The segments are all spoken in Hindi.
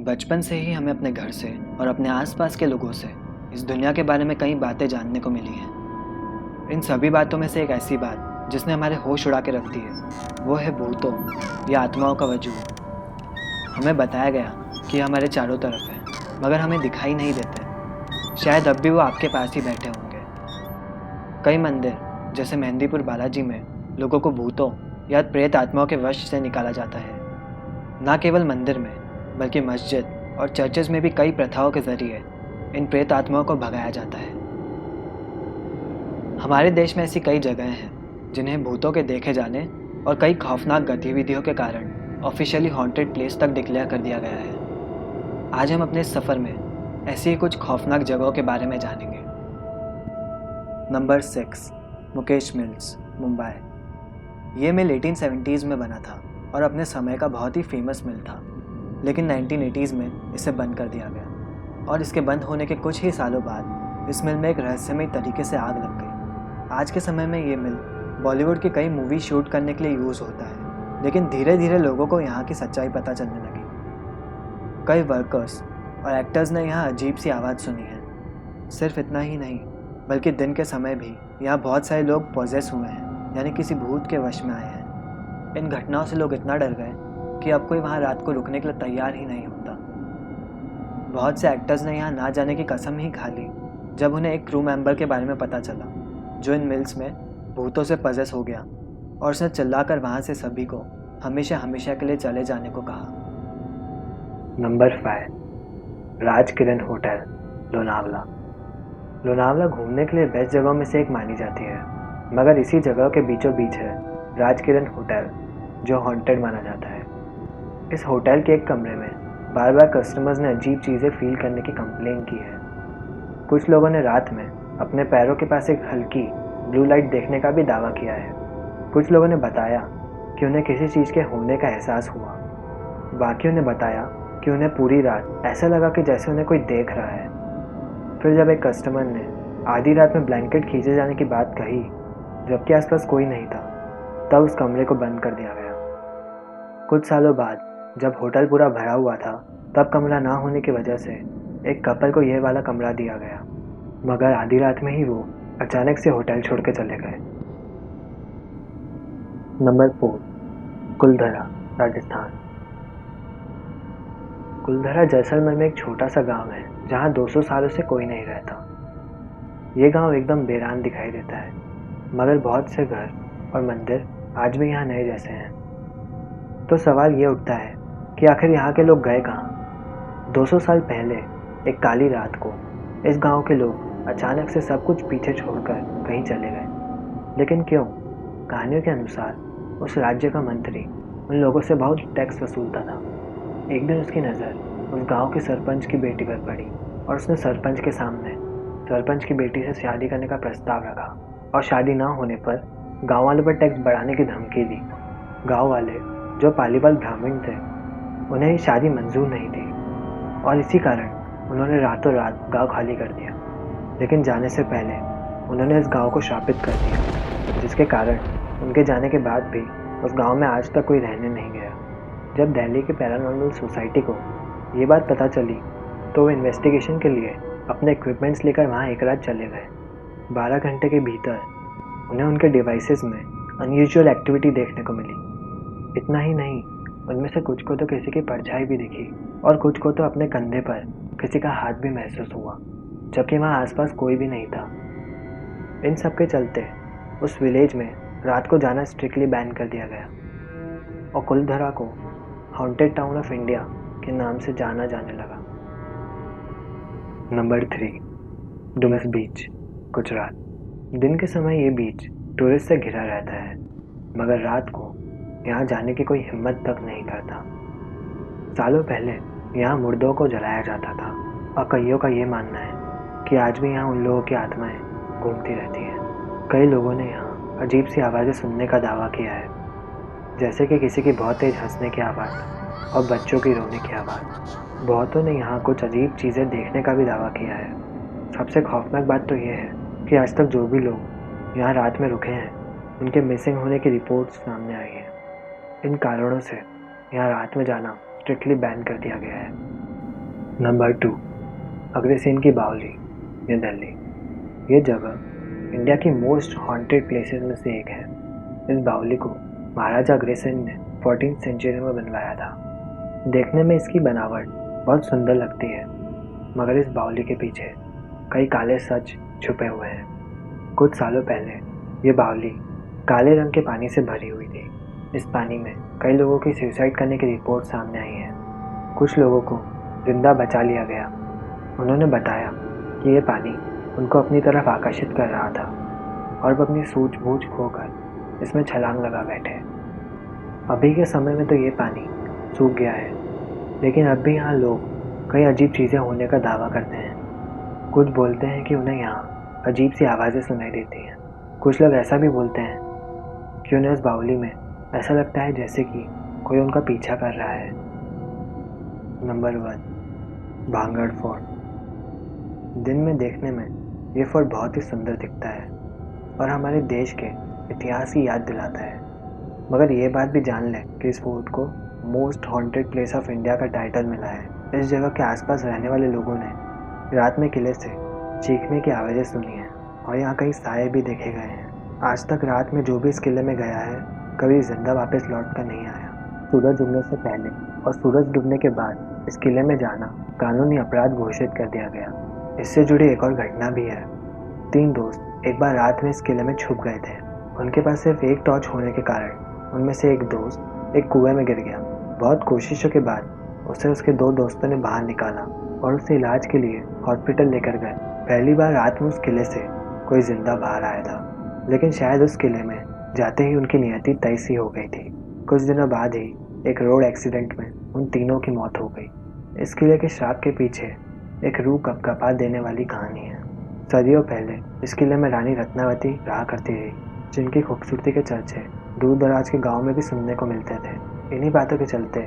बचपन से ही हमें अपने घर से और अपने आसपास के लोगों से इस दुनिया के बारे में कई बातें जानने को मिली हैं। इन सभी बातों में से एक ऐसी बात जिसने हमारे होश उड़ा के रख दिए, वो है भूतों या आत्माओं का वजूद। हमें बताया गया कि ये हमारे चारों तरफ है, मगर हमें दिखाई नहीं देते। शायद अब भी वो आपके पास ही बैठे होंगे। कई मंदिर जैसे मेहंदीपुर बालाजी में लोगों को भूतों या प्रेत आत्माओं के वश से निकाला जाता है। न केवल मंदिर में, बल्कि मस्जिद और चर्चेज में भी कई प्रथाओं के जरिए इन प्रेत आत्माओं को भगाया जाता है। हमारे देश में ऐसी कई जगहें हैं जिन्हें भूतों के देखे जाने और कई खौफनाक गतिविधियों के कारण ऑफिशियली हॉन्टेड प्लेस तक डिक्लेयर कर दिया गया है। आज हम अपने इस सफ़र में ऐसी ही कुछ खौफनाक जगहों के बारे में जानेंगे। Number 6, Mukesh mills, Mumbai. ये मिल 1870s में बना था और अपने समय का बहुत ही फेमस मिल था, लेकिन 1980s में इसे बंद कर दिया गया और इसके बंद होने के कुछ ही सालों बाद इस मिल में एक रहस्यमय तरीके से आग लग गई। आज के समय में ये मिल बॉलीवुड की कई मूवी शूट करने के लिए यूज़ होता है, लेकिन धीरे धीरे लोगों को यहाँ की सच्चाई पता चलने लगी। कई वर्कर्स और एक्टर्स ने यहाँ अजीब सी आवाज़ सुनी है। सिर्फ इतना ही नहीं, बल्कि दिन के समय भी यहाँ बहुत सारे लोग पॉजेस हुए हैं, यानी किसी भूत के वश में आए हैं। इन घटनाओं से लोग इतना डर गए कि अब कोई वहाँ रात को रुकने के लिए तैयार ही नहीं होता। बहुत से एक्टर्स ने यहाँ ना जाने की कसम ही खा ली जब उन्हें एक क्रू मेंबर के बारे में पता चला जो इन मिल्स में भूतों से पजेस हो गया, और उसने चिल्लाकर वहाँ से सभी को हमेशा हमेशा के लिए चले जाने को कहा। Number 5, Rajkiran hotel, Lonavala. लोनावला घूमने के लिए बेस्ट जगहों में से एक मानी जाती है, मगर इसी जगह के बीचों बीच है राजकिरण होटल, जो हॉन्टेड माना जाता है। इस होटल के एक कमरे में बार बार कस्टमर्स ने अजीब चीज़ें फील करने की कंप्लेन की है। कुछ लोगों ने रात में अपने पैरों के पास एक हल्की ब्लू लाइट देखने का भी दावा किया है। कुछ लोगों ने बताया कि उन्हें किसी चीज़ के होने का एहसास हुआ। बाकियों ने बताया कि उन्हें पूरी रात ऐसा लगा कि जैसे उन्हें कोई देख रहा है। फिर जब एक कस्टमर ने आधी रात में ब्लैंकेट खींचे जाने की बात कही, जबकि आसपास कोई नहीं था, तब उस कमरे को बंद कर दिया गया। कुछ सालों बाद जब होटल पूरा भरा हुआ था, तब कमरा ना होने की वजह से एक कपल को यह वाला कमरा दिया गया, मगर आधी रात में ही वो अचानक से होटल छोड़ के चले गए। नंबर 4, कुलधरा, राजस्थान। कुलधरा जैसलमेर में एक छोटा सा गांव है जहां 200 सालों से कोई नहीं रहता। ये गांव एकदम वीरान दिखाई देता है, मगर बहुत से घर और मंदिर आज भी यहाँ नए जैसे हैं। तो सवाल ये उठता है कि आखिर यहाँ के लोग गए कहाँ? 200 साल पहले एक काली रात को इस गांव के लोग अचानक से सब कुछ पीछे छोड़कर कहीं चले गए। लेकिन क्यों? कहानियों के अनुसार उस राज्य का मंत्री उन लोगों से बहुत टैक्स वसूलता था। एक दिन उसकी नज़र उस गांव के सरपंच की बेटी पर पड़ी और उसने सरपंच के सामने सरपंच की बेटी से शादी करने का प्रस्ताव रखा, और शादी ना होने पर गांव वालों पर टैक्स बढ़ाने की धमकी दी। गांव वाले, जो पालीवाल ब्राह्मण थे, उन्हें ये शादी मंजूर नहीं थी, और इसी कारण उन्होंने रातों रात गांव खाली कर दिया। लेकिन जाने से पहले उन्होंने इस गांव को शापित कर दिया, जिसके कारण उनके जाने के बाद भी उस गांव में आज तक कोई रहने नहीं गया। जब दिल्ली के पैरानॉर्मल सोसाइटी को ये बात पता चली, तो वो इन्वेस्टिगेशन के लिए अपने इक्विपमेंट्स लेकर वहाँ एक रात चले गए। 12 घंटे के भीतर उन्हें उनके डिवाइसेस में अनयूजुअल एक्टिविटी देखने को मिली। इतना ही नहीं, उनमें से कुछ को तो किसी की परछाई भी दिखी, और कुछ को तो अपने कंधे पर किसी का हाथ भी महसूस हुआ, जबकि वहाँ आसपास कोई भी नहीं था। इन सब के चलते उस विलेज में रात को जाना स्ट्रिक्टली बैन कर दिया गया, और कुलधरा को हॉन्टेड टाउन ऑफ इंडिया के नाम से जाना जाने लगा। नंबर 3, डुमस बीच, गुजरात। दिन के समय ये बीच टूरिस्ट से घिरा रहता है, मगर रात को यहाँ जाने की कोई हिम्मत तक नहीं करता। सालों पहले यहाँ मुर्दों को जलाया जाता था, और कईयों का ये मानना है कि आज भी यहाँ उन लोगों की आत्माएं घूमती रहती हैं। कई लोगों ने यहाँ अजीब सी आवाज़ें सुनने का दावा किया है, जैसे कि किसी की बहुत तेज हंसने की आवाज़ और बच्चों की रोने की आवाज़। बहुतों ने यहाँ कुछ अजीब चीज़ें देखने का भी दावा किया है। सबसे खौफनाक बात तो ये है कि आज तक जो भी लोग यहाँ रात में रुके हैं, उनके मिसिंग होने की रिपोर्ट्स सामने आई हैं। इन कारणों से यहाँ रात में जाना स्ट्रिक्टली बैन कर दिया गया है। नंबर 2, अग्रसेन की बावली, न्यू दिल्ली। ये जगह इंडिया की मोस्ट हॉन्टेड प्लेसेस में से एक है। इस बावली को महाराजा अग्रसेन ने 14th सेंचुरी में बनवाया था। देखने में इसकी बनावट बहुत सुंदर लगती है, मगर इस बावली के पीछे कई काले सच छुपे हुए हैं। कुछ सालों पहले ये बावली काले रंग के पानी से भरी हुई थी। इस पानी में कई लोगों की सुसाइड करने की रिपोर्ट सामने आई है। कुछ लोगों को जिंदा बचा लिया गया। उन्होंने बताया कि ये पानी उनको अपनी तरफ आकर्षित कर रहा था और वो अपनी सूझबूझ खोकर इसमें छलांग लगा बैठे। अभी के समय में तो ये पानी सूख गया है, लेकिन अब भी यहाँ लोग कई अजीब चीज़ें होने का दावा करते हैं। कुछ बोलते हैं कि उन्हें यहाँ अजीब सी आवाज़ें सुनाई देती हैं। कुछ लोग ऐसा भी बोलते हैं कि उन्हें उस बावली में ऐसा लगता है जैसे कि कोई उनका पीछा कर रहा है। Number 1, Bhangarh fort. दिन में देखने में ये फोर्ट बहुत ही सुंदर दिखता है और हमारे देश के इतिहास की याद दिलाता है। मगर ये बात भी जान लें कि इस फोर्ट को most haunted place of India का टाइटल मिला है। इस जगह के आसपास रहने वाले लोगों ने रात में किले से चीखने की आवाज़ें सुनी हैं और यहाँ कई साए भी देखे गए हैं। आज तक रात में जो भी इस किले में गया है, कभी जिंदा वापस लौट कर नहीं आया। सूरज उगने से पहले और सूरज डूबने के बाद इस किले में जाना कानूनी अपराध घोषित कर दिया गया। इससे जुड़ी एक और घटना भी है। 3 दोस्त एक बार रात में इस किले में छुप गए थे। उनके पास सिर्फ एक टॉर्च होने के कारण उनमें से एक दोस्त एक कुएं में गिर गया। बहुत कोशिशों के बाद उसे उसके 2 दोस्तों ने बाहर निकाला और उसे इलाज के लिए हॉस्पिटल लेकर गए। पहली बार रात में उस किले से कोई जिंदा बाहर आया था, लेकिन शायद उस किले में जाते ही उनकी नियति तय सी हो गई थी। कुछ दिनों बाद ही एक रोड एक्सीडेंट में उन तीनों की मौत हो गई। इस किले के श्राप के पीछे एक रूह कपकपा देने वाली कहानी है। सदियों पहले इस किले में रानी रत्नावती रहा करती रही, जिनकी खूबसूरती के चर्चे दूर दराज के गांव में भी सुनने को मिलते थे। इन्हीं बातों के चलते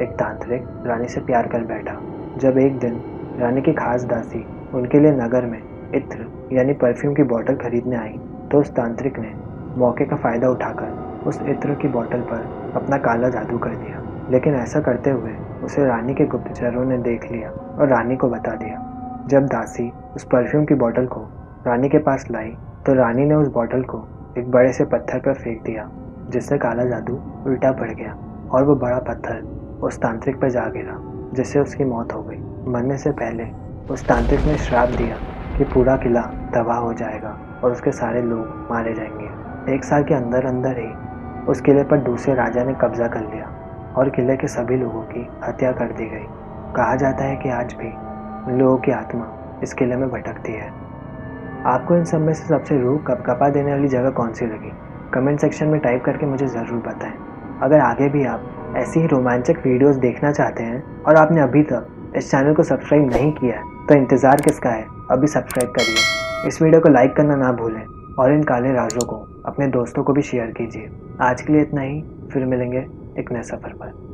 एक तांत्रिक रानी से प्यार कर बैठा। जब एक दिन रानी की खास दासी उनके लिए नगर में इत्र यानी परफ्यूम की बोतल खरीदने आई, तो उस तांत्रिक ने मौके का फ़ायदा उठाकर उस इत्र की बोतल पर अपना काला जादू कर दिया। लेकिन ऐसा करते हुए उसे रानी के गुप्तचरों ने देख लिया और रानी को बता दिया। जब दासी उस परफ्यूम की बोतल को रानी के पास लाई, तो रानी ने उस बोतल को एक बड़े से पत्थर पर फेंक दिया, जिससे काला जादू उल्टा पड़ गया और वो बड़ा पत्थर उस तांत्रिक पर जा गिरा, जिससे उसकी मौत हो गई। मरने से पहले उस तांत्रिक ने श्राप दिया कि पूरा किला तबाह हो जाएगा और उसके सारे लोग मारे जाएंगे। 1 साल के अंदर अंदर ही उस किले पर दूसरे राजा ने कब्जा कर लिया और किले के सभी लोगों की हत्या कर दी गई। कहा जाता है कि आज भी उन लोगों की आत्मा इस किले में भटकती है। आपको इन सब में से सबसे रूह कपकपा देने वाली जगह कौन सी लगी? कमेंट सेक्शन में टाइप करके मुझे ज़रूर बताएं। अगर आगे भी आप ऐसी ही रोमांचक वीडियोस देखना चाहते हैं और आपने अभी तक इस चैनल को सब्सक्राइब नहीं किया है, तो इंतज़ार किसका है? अभी सब्सक्राइब करिए। इस वीडियो को लाइक करना ना भूलें और इन काले राजों को अपने दोस्तों को भी शेयर कीजिए। आज के लिए इतना ही, फिर मिलेंगे एक नए सफ़र पर।